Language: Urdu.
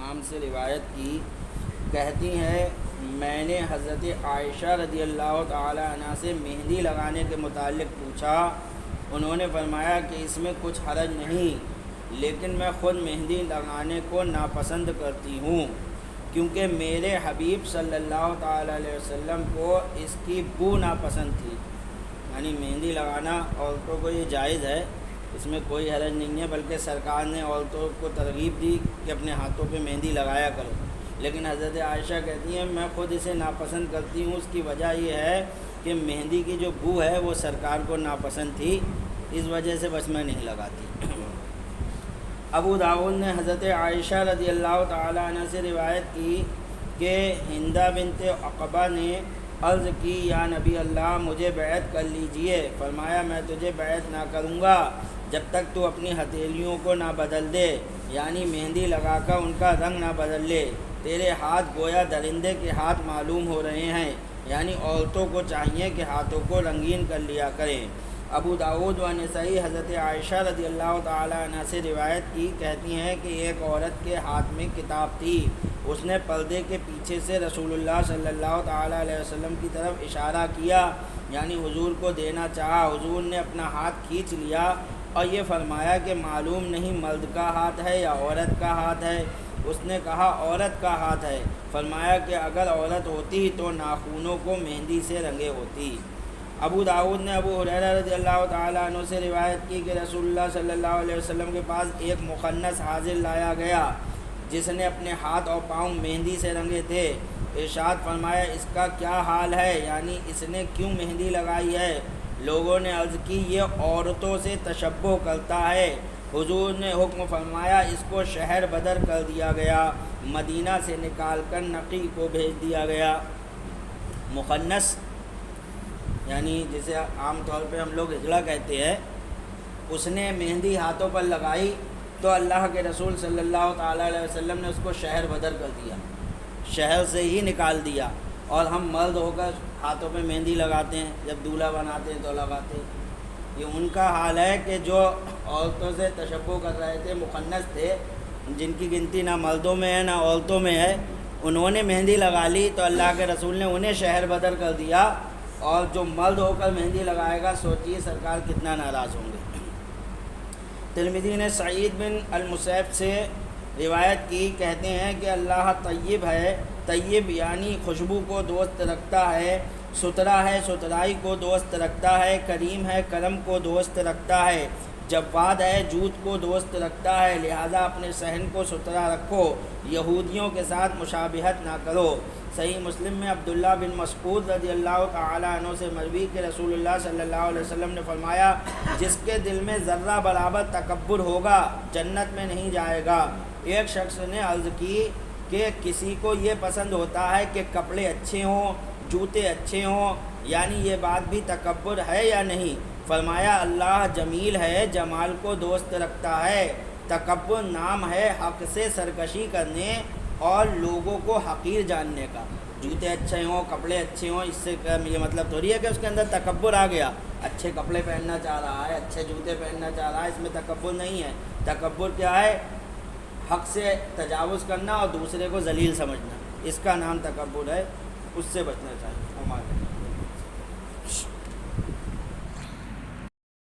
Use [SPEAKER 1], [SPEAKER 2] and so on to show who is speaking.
[SPEAKER 1] امام سے روایت کی، کہتی ہیں میں نے حضرت عائشہ رضی اللہ تعالی عنہ سے مہندی لگانے کے متعلق پوچھا۔ انہوں نے فرمایا کہ اس میں کچھ حرج نہیں، لیکن میں خود مہندی لگانے کو ناپسند کرتی ہوں، کیونکہ میرے حبیب صلی اللہ تعالی علیہ وسلم کو اس کی بو ناپسند تھی۔ یعنی مہندی لگانا عورتوں کو یہ جائز ہے، اس میں کوئی حرج نہیں ہے، بلکہ سرکار نے عورتوں کو ترغیب دی کہ اپنے ہاتھوں پہ مہندی لگایا کرو، لیکن حضرت عائشہ کہتی ہیں میں خود اسے ناپسند کرتی ہوں۔ اس کی وجہ یہ ہے کہ مہندی کی جو بو ہے وہ سرکار کو ناپسند تھی، اس وجہ سے بس میں نہیں لگاتی۔ ابو داؤد نے حضرت عائشہ رضی اللہ تعالی عنہ سے روایت کی کہ ہندہ بنت عقبہ نے عرض کی یا نبی اللہ مجھے بیعت کر لیجئے۔ فرمایا میں تجھے بیعت نہ کروں گا جب تک تو اپنی ہتھیلیوں کو نہ بدل دے، یعنی مہندی لگا کر ان کا رنگ نہ بدل لے۔ تیرے ہاتھ گویا درندے کے ہاتھ معلوم ہو رہے ہیں، یعنی عورتوں کو چاہیے کہ ہاتھوں کو رنگین کر لیا کریں۔ ابو داؤد و نسائی حضرت عائشہ رضی اللہ تعالی عنہ سے روایت کی، کہتی ہیں کہ ایک عورت کے ہاتھ میں کتاب تھی، اس نے پردے کے پیچھے سے رسول اللہ صلی اللہ تعالی علیہ وسلم کی طرف اشارہ کیا، یعنی حضور کو دینا چاہا۔ حضور نے اپنا ہاتھ کھینچ لیا اور یہ فرمایا کہ معلوم نہیں مرد کا ہاتھ ہے یا عورت کا ہاتھ ہے۔ اس نے کہا عورت کا ہاتھ ہے۔ فرمایا کہ اگر عورت ہوتی تو ناخنوں کو مہندی سے رنگے ہوتی۔ ابو داؤد نے ابو ہریرہ رضی اللہ تعالیٰ عنہ سے روایت کی کہ رسول اللہ صلی اللہ علیہ وسلم کے پاس ایک مخنث حاضر لایا گیا جس نے اپنے ہاتھ اور پاؤں مہندی سے رنگے تھے۔ ارشاد فرمایا اس کا کیا حال ہے، یعنی اس نے کیوں مہندی لگائی ہے؟ لوگوں نے عرض کی یہ عورتوں سے تشبہ کرتا ہے۔ حضور نے حکم فرمایا اس کو شہر بدر کر دیا گیا، مدینہ سے نکال کر نقی کو بھیج دیا گیا۔ مخنث یعنی جسے عام طور پہ ہم لوگ ہجڑا کہتے ہیں، اس نے مہندی ہاتھوں پر لگائی تو اللہ کے رسول صلی اللہ تعالیٰ علیہ وسلم نے اس کو شہر بدر کر دیا، شہر سے ہی نکال دیا۔ اور ہم مرد ہو کر ہاتھوں پہ مہندی لگاتے ہیں، جب دولہا بناتے ہیں تو لگاتے ہیں۔ یہ ان کا حال ہے کہ جو عورتوں سے تشبہ کر رہے تھے، مخنث تھے، جن کی گنتی نہ مردوں میں ہے نہ عورتوں میں ہے، انہوں نے مہندی لگا لی تو اللہ کے رسول نے انہیں شہر بدر کر دیا، اور جو مرد ہو کر مہندی لگائے گا سوچیے سرکار کتنا ناراض ہوں گے۔ ترمذی نے سعید بن المسیب سے روایت کی، کہتے ہیں کہ اللہ طیب ہے، طیب یعنی خوشبو کو دوست رکھتا ہے، ستھرا ہے، ستھرائی کو دوست رکھتا ہے، کریم ہے، کرم کو دوست رکھتا ہے، جواد ہے، جود کو دوست رکھتا ہے، لہذا اپنے صحن کو ستھرا رکھو، یہودیوں کے ساتھ مشابہت نہ کرو۔ صحیح مسلم میں عبداللہ بن مسعود رضی اللہ تعالی عنہ سے مروی کہ رسول اللہ صلی اللہ علیہ وسلم نے فرمایا جس کے دل میں ذرہ برابر تکبر ہوگا جنت میں نہیں جائے گا۔ ایک شخص نے عرض کی کہ کسی کو یہ پسند ہوتا ہے کہ کپڑے اچھے ہوں، جوتے اچھے ہوں، یعنی یہ بات بھی تکبر ہے یا نہیں؟ فرمایا اللہ جمیل ہے، جمال کو دوست رکھتا ہے، تکبر نام ہے حق سے سرکشی کرنے اور لوگوں کو حقیر جاننے کا۔ جوتے اچھے ہوں، کپڑے اچھے ہوں، اس سے یہ مطلب تھوڑی ہے کہ اس کے اندر تکبر آ گیا، اچھے کپڑے پہننا چاہ رہا ہے، اچھے جوتے پہننا چاہ رہا ہے، اس میں تکبر نہیں ہے۔ تکبر کیا ہے؟ حق سے تجاوز کرنا اور دوسرے کو ذلیل سمجھنا، اس کا نام تکبر ہے، اس سے بچنا چاہیے ہمارے۔